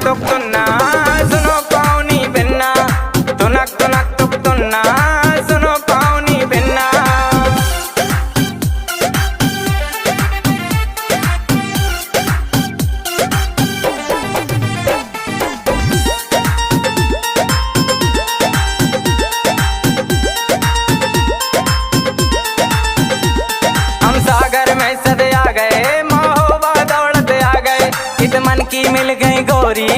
तुकना सुनो पाऊनी बिन्ना तुनक तुकना सुनो पाऊनी बिन्ना। हम सागर में सदे आ गए, मोहब्बत दौलत आ गए, इत मन की मिल गई गोरी।